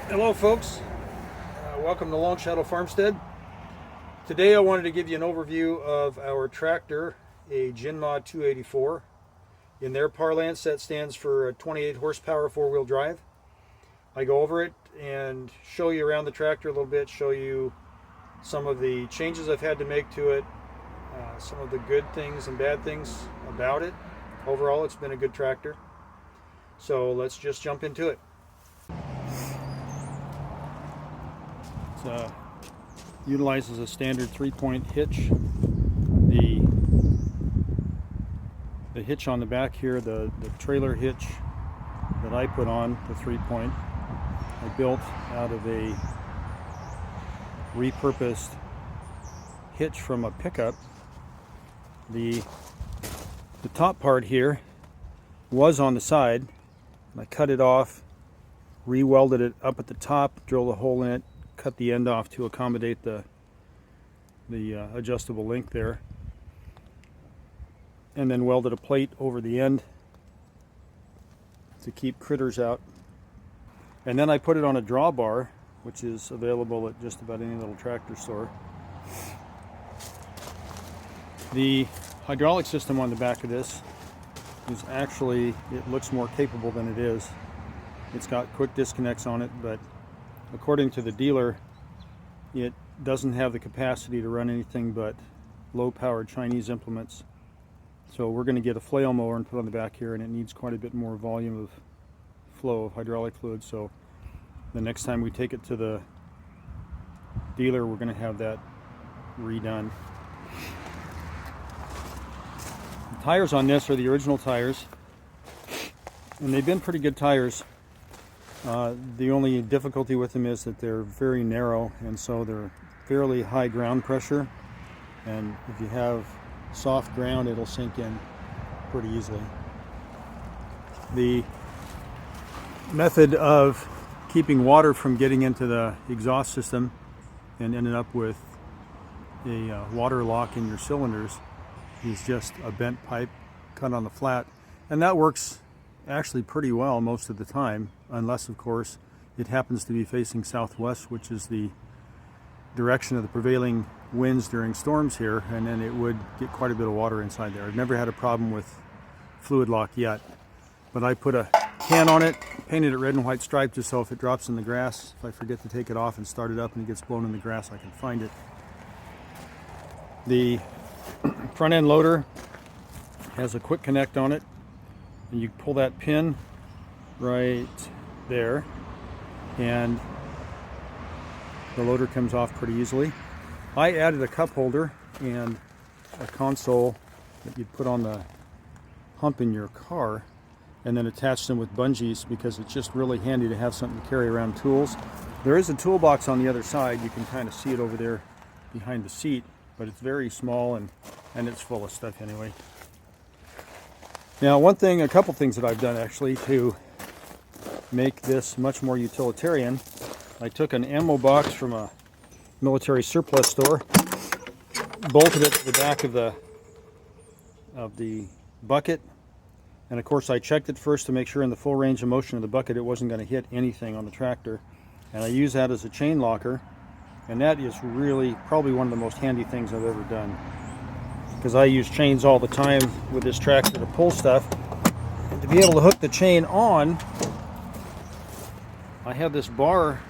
Hello folks, welcome to Long Shadow Farmstead. Today I wanted to give you an overview of our tractor, a Jinma 284. In their parlance that stands for a 28 horsepower four-wheel drive. I go over it and show you around the tractor a little bit, show you some of the changes I've had to make to it, some of the good things and bad things about it. Overall it's been a good tractor. So let's just jump into it. Utilizes a standard 3-point hitch. The hitch on the back here, the trailer hitch that I put on, the 3-point, I built out of a repurposed hitch from a pickup. The top part here was on the side, and I cut it off, re-welded it up at the top, drilled a hole in it, cut the end off to accommodate the adjustable link there, and then welded a plate over the end to keep critters out. And then I put it on a drawbar, which is available at just about any little tractor store. The hydraulic system on the back of this is actually, it looks more capable than it is. It's got quick disconnects on it, but according to the dealer, it doesn't have the capacity to run anything but low-powered Chinese implements. So we're going to get a flail mower and put on the back here, and it needs quite a bit more volume of flow of hydraulic fluid. So the next time we take it to the dealer, we're going to have that redone. The tires on this are the original tires, and they've been pretty good tires. The only difficulty with them is that they're very narrow, and so they're fairly high ground pressure, and if you have soft ground it'll sink in pretty easily. The method of keeping water from getting into the exhaust system and ending up with a water lock in your cylinders is just a bent pipe cut on the flat, and that works actually pretty well most of the time, unless of course it happens to be facing southwest, which is the direction of the prevailing winds during storms here, and then it would get quite a bit of water inside there. I've never had a problem with fluid lock yet, but I put a can on it, painted it red and white striped, just so if it drops in the grass, if I forget to take it off and start it up and it gets blown in the grass, I can find it. The front end loader has a quick connect on it, and you pull that pin right there, and the loader comes off pretty easily. I added a cup holder and a console that you'd put on the hump in your car, and then attach them with bungees, because it's just really handy to have something to carry around tools. There is a toolbox on the other side. You can kind of see it over there behind the seat, but it's very small, and it's full of stuff anyway. Now, a couple things that I've done actually to make this much more utilitarian. I took an ammo box from a military surplus store, bolted it to the back of the bucket, and of course I checked it first to make sure in the full range of motion of the bucket it wasn't going to hit anything on the tractor, and I use that as a chain locker, and that is really probably one of the most handy things I've ever done, because I use chains all the time with this tractor to pull stuff, and to be able to hook the chain on, I have this bar,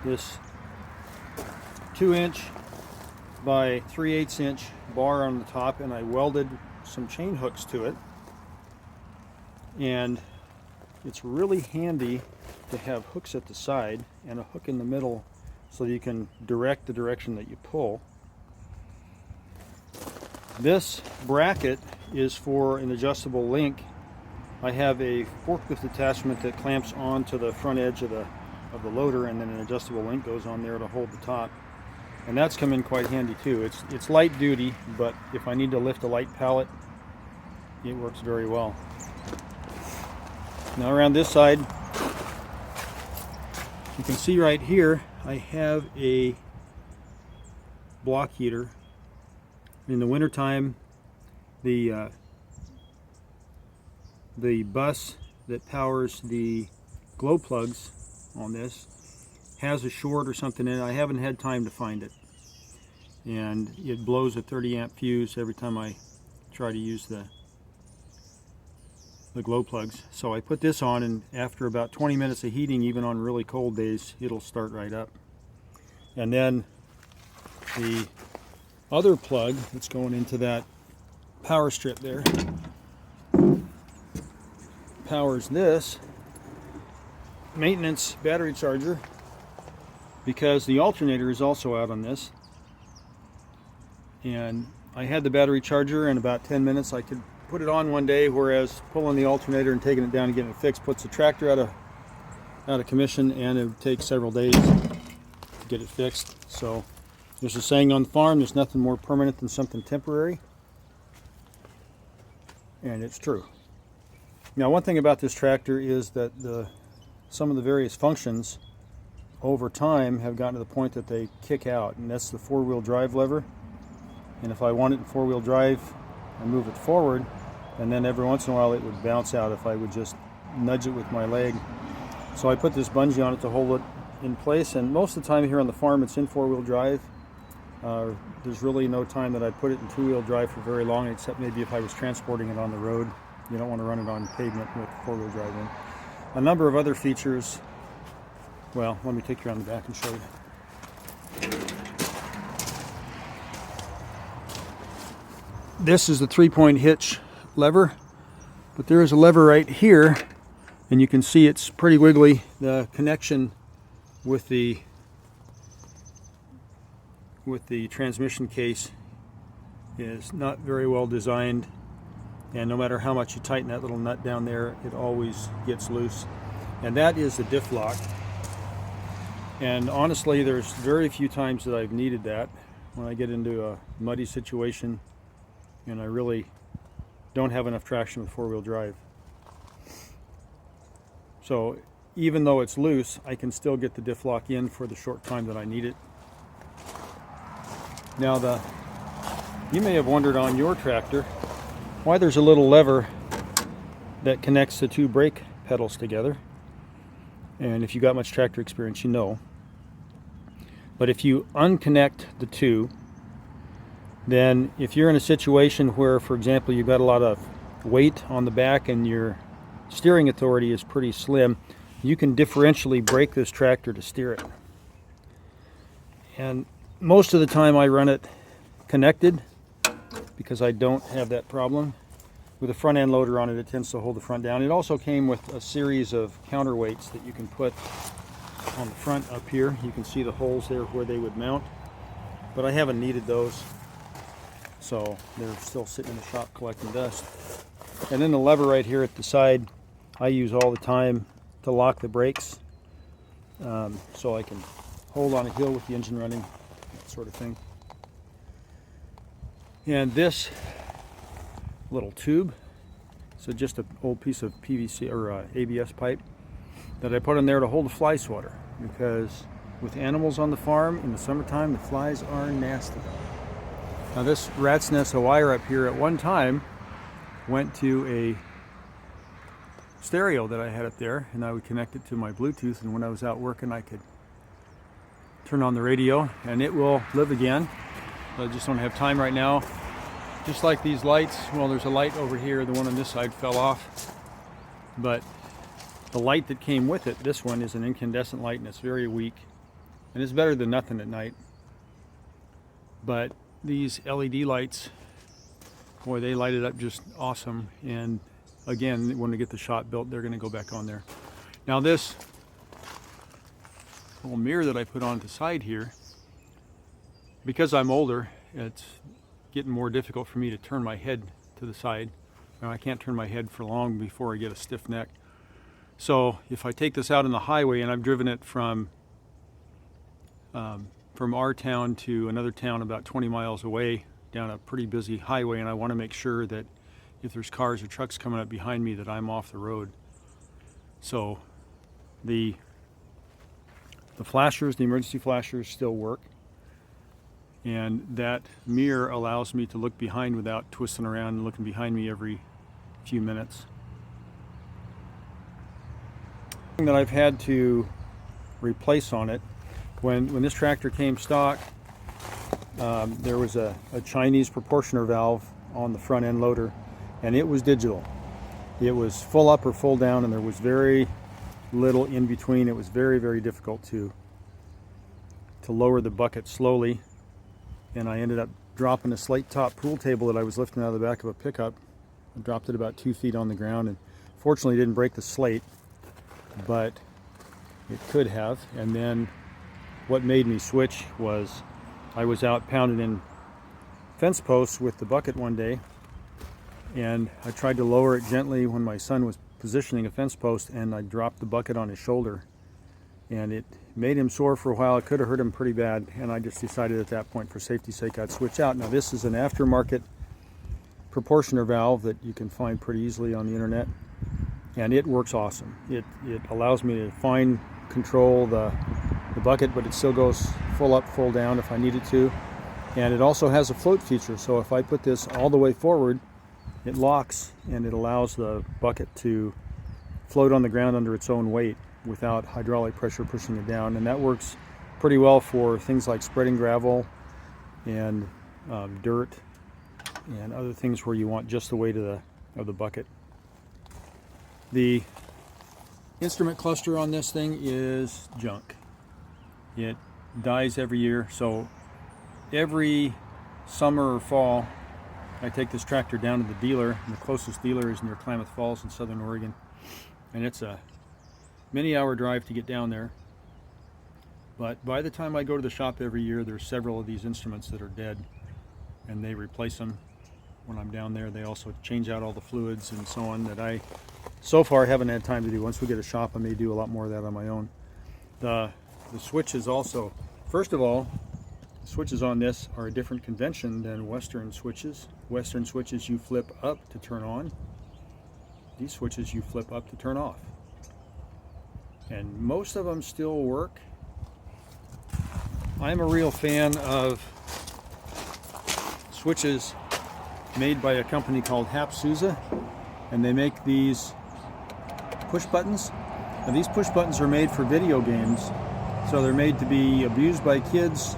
this 2-inch by 3/8 inch bar on the top, and I welded some chain hooks to it, and it's really handy to have hooks at the side and a hook in the middle so you can direct the direction that you pull. This bracket is for an adjustable link. I have a forklift attachment that clamps onto the front edge of the loader, and then an adjustable link goes on there to hold the top, and that's come in quite handy too. It's light duty, but if I need to lift a light pallet, it works very well. Now around this side, you can see right here I have a block heater. In the wintertime, the bus that powers the glow plugs on this has a short or something in it. I haven't had time to find it. And it blows a 30 amp fuse every time I try to use the glow plugs. So I put this on, and after about 20 minutes of heating, even on really cold days, it'll start right up. And then the other plug that's going into that power strip there powers this maintenance battery charger, because the alternator is also out on this. And I had the battery charger, in about 10 minutes I could put it on one day, whereas pulling the alternator and taking it down and getting it fixed puts the tractor out of commission, and it would take several days to get it fixed. So there's a saying on the farm, there's nothing more permanent than something temporary, and it's true. Now, one thing about this tractor is that some of the various functions over time have gotten to the point that they kick out, and that's the four-wheel drive lever. And if I want it in four-wheel drive, I move it forward, and then every once in a while it would bounce out if I would just nudge it with my leg. So I put this bungee on it to hold it in place, and most of the time here on the farm it's in four-wheel drive. There's really no time that I put it in two-wheel drive for very long, except maybe if I was transporting it on the road. You don't want to run it on pavement with four-wheel drive in. A number of other features. Well, let me take you around the back and show you. This is the 3-point hitch lever, but there is a lever right here, and you can see it's pretty wiggly. The connection with the transmission case is not very well designed, and no matter how much you tighten that little nut down there, it always gets loose. And that is the diff lock. And honestly, there's very few times that I've needed that. When I get into a muddy situation and I really don't have enough traction with four-wheel drive. So even though it's loose, I can still get the diff lock in for the short time that I need it. Now, you may have wondered on your tractor why there's a little lever that connects the two brake pedals together. And if you've got much tractor experience, you know. But if you unconnect the two, then if you're in a situation where, for example, you've got a lot of weight on the back and your steering authority is pretty slim, you can differentially brake this tractor to steer it. And most of the time I run it connected because I don't have that problem. With a front end loader on it, it tends to hold the front down. It also came with a series of counterweights that you can put on the front up here. You can see the holes there where they would mount, but I haven't needed those, so they're still sitting in the shop collecting dust. And then the lever right here at the side I use all the time to lock the brakes, so I can hold on a hill with the engine running, that sort of thing. And this little tube, so just an old piece of PVC or ABS pipe that I put in there to hold the fly swatter, because with animals on the farm in the summertime, the flies are nasty. Now, this rat's nest of wire up here at one time went to a stereo that I had up there, and I would connect it to my Bluetooth, and when I was out working I could turn on the radio and it will live again. I just don't have time right now. Just like these lights, well, there's a light over here, the one on this side fell off, but the light that came with it, this one, is an incandescent light, and it's very weak, and it's better than nothing at night. But these LED lights, boy, they light it up just awesome. And again, when they get the shop built, they're going to go back on there. Now, this little mirror that I put on the side here, because I'm older, it's getting more difficult for me to turn my head to the side. Now, I can't turn my head for long before I get a stiff neck. So if I take this out on the highway, and I've driven it from our town to another town about 20 miles away down a pretty busy highway, and I want to make sure that if there's cars or trucks coming up behind me that I'm off the road. So the flashers, the emergency flashers, still work, and that mirror allows me to look behind without twisting around and looking behind me every few minutes. That I've had to replace on it When this tractor came stock, there was a Chinese proportioner valve on the front end loader, and it was digital. It was full up or full down, and there was very little in between. It was very, very difficult to lower the bucket slowly, and I ended up dropping a slate top pool table that I was lifting out of the back of a pickup. I dropped it about 2 feet on the ground, and fortunately didn't break the slate, but it could have. And then what made me switch was I was out pounding in fence posts with the bucket one day, and I tried to lower it gently when my son was positioning a fence post, and I dropped the bucket on his shoulder, and it made him sore for a while. It could have hurt him pretty bad, and I just decided at that point, for safety's sake, I'd switch out. Now this is an aftermarket proportioner valve that you can find pretty easily on the internet, and it works awesome. It allows me to fine control the bucket, but it still goes full up, full down if I need it to. And it also has a float feature, so if I put this all the way forward, it locks and it allows the bucket to float on the ground under its own weight without hydraulic pressure pushing it down. And that works pretty well for things like spreading gravel and dirt and other things where you want just the weight of the bucket. The instrument cluster on this thing is junk. It dies every year, so every summer or fall I take this tractor down to the dealer, and the closest dealer is near Klamath Falls in southern Oregon, and it's a many-hour drive to get down there. But by the time I go to the shop every year, there's several of these instruments that are dead, and they replace them when I'm down there. They also change out all the fluids and so on that I so far haven't had time to do. Once we get a shop, I may do a lot more of that on my own. The switches also, first of all, switches on this are a different convention than Western switches. Western switches you flip up to turn on. These switches you flip up to turn off. And most of them still work. I'm a real fan of switches made by a company called Hapsuza, and they make these push buttons. Now these push buttons are made for video games, so they're made to be abused by kids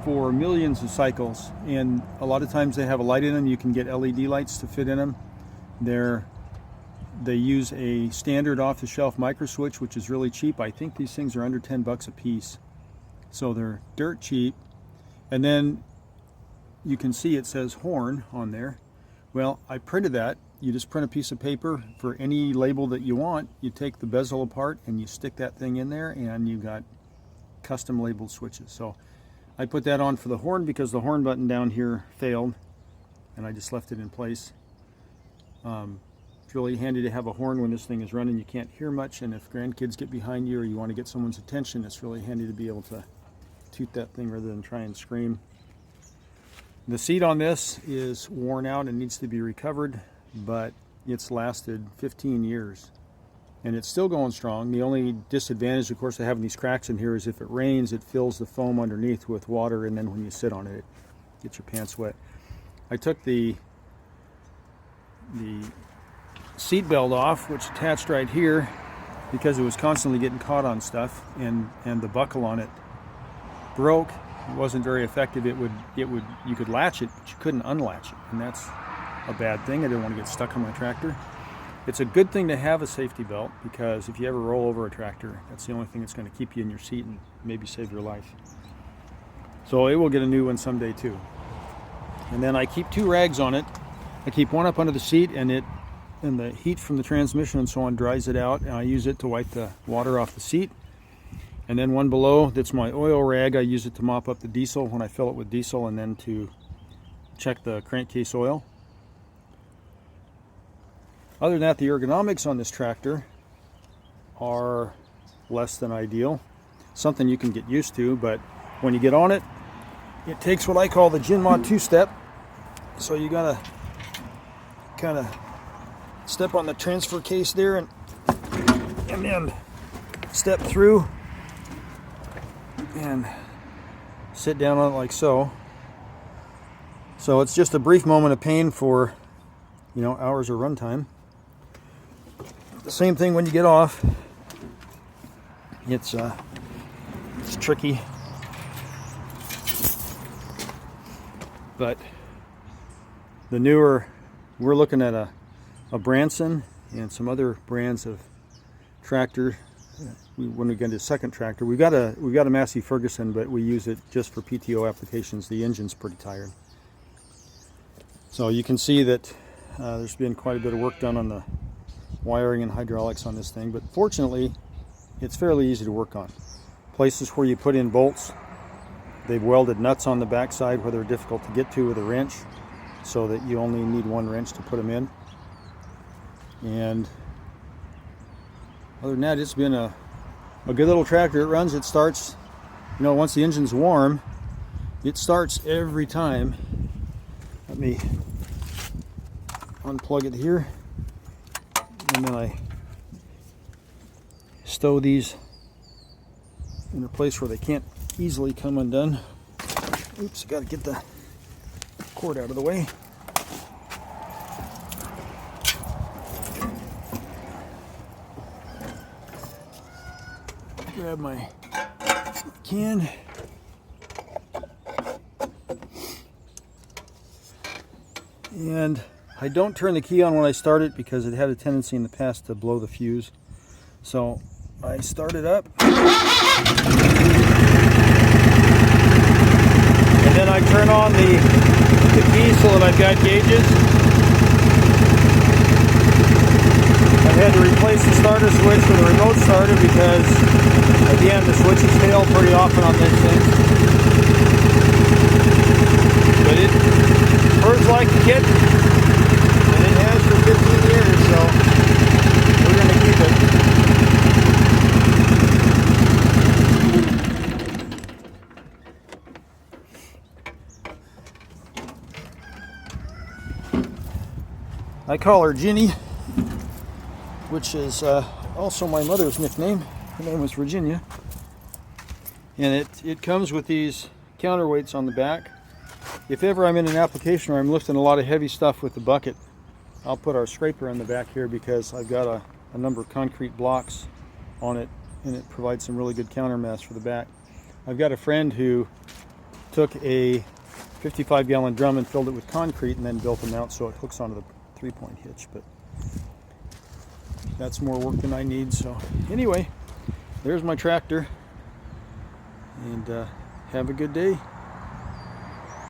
for millions of cycles, and a lot of times they have a light in them. You can get LED lights to fit in them. They use a standard off-the-shelf micro switch, which is really cheap. I think these things are under 10 bucks a piece, so they're dirt cheap. And then you can see it says horn on there. Well, I printed that. You just print a piece of paper for any label that you want. You take the bezel apart and you stick that thing in there, and you got custom labeled switches. So I put that on for the horn because the horn button down here failed, and I just left it in place. It's really handy to have a horn when this thing is running. You can't hear much, and if grandkids get behind you or you want to get someone's attention, it's really handy to be able to toot that thing rather than try and scream. The seat on this is worn out and needs to be recovered, but it's lasted 15 years and it's still going strong. The only disadvantage, of course, of having these cracks in here is if it rains, it fills the foam underneath with water, and then when you sit on it, it gets your pants wet. I took the seat belt off, which attached right here, because it was constantly getting caught on stuff, and the buckle on it broke. It wasn't very effective. You could latch it, but you couldn't unlatch it, and that's a bad thing. I didn't want to get stuck on my tractor. It's a good thing to have a safety belt, because if you ever roll over a tractor, that's the only thing that's going to keep you in your seat and maybe save your life. So it will get a new one someday too. And then I keep 2 rags on it. I keep one up under the seat, and the heat from the transmission and so on dries it out, and I use it to wipe the water off the seat. And then one below, that's my oil rag. I use it to mop up the diesel when I fill it with diesel, and then to check the crankcase oil. Other than that, the ergonomics on this tractor are less than ideal. Something you can get used to, but when you get on it, it takes what I call the Jinma 2-step. So you gotta kind of step on the transfer case there and then step through and sit down on it like so. So it's just a brief moment of pain for, hours of runtime. The same thing when you get off. It's It's tricky. But the newer, we're looking at a Branson and some other brands of tractor. When we get into a second tractor, we've got a Massey Ferguson, but we use it just for PTO applications. The engine's pretty tired. So you can see that there's been quite a bit of work done on the wiring and hydraulics on this thing, but fortunately it's fairly easy to work on. Places where you put in bolts, they've welded nuts on the backside where they're difficult to get to with a wrench, so that you only need one wrench to put them in. And other than that, it's been a good little tractor. It runs, it starts, you know, once the engine's warm, it starts every time. Let me unplug it here, and then I stow these in a place where they can't easily come undone. Oops, got to get the cord out of the way. Grab my can. And I don't turn the key on when I start it because it had a tendency in the past to blow the fuse. So I start it up. And then I turn on the key so that I've got gauges. I've had to replace the starter switch with a remote starter because, again, the switches fail pretty often on this thing. But birds like the kit, and it has for 15 years, so we're going to keep it. I call her Ginny, which is also my mother's nickname. Her name was Virginia. And it comes with these counterweights on the back. If ever I'm in an application where I'm lifting a lot of heavy stuff with the bucket, I'll put our scraper in the back here because I've got a number of concrete blocks on it, and it provides some really good counter mass for the back. I've got a friend who took a 55-gallon drum and filled it with concrete and then built them out so it hooks onto the 3-point hitch, but that's more work than I need. So anyway, there's my tractor, and have a good day.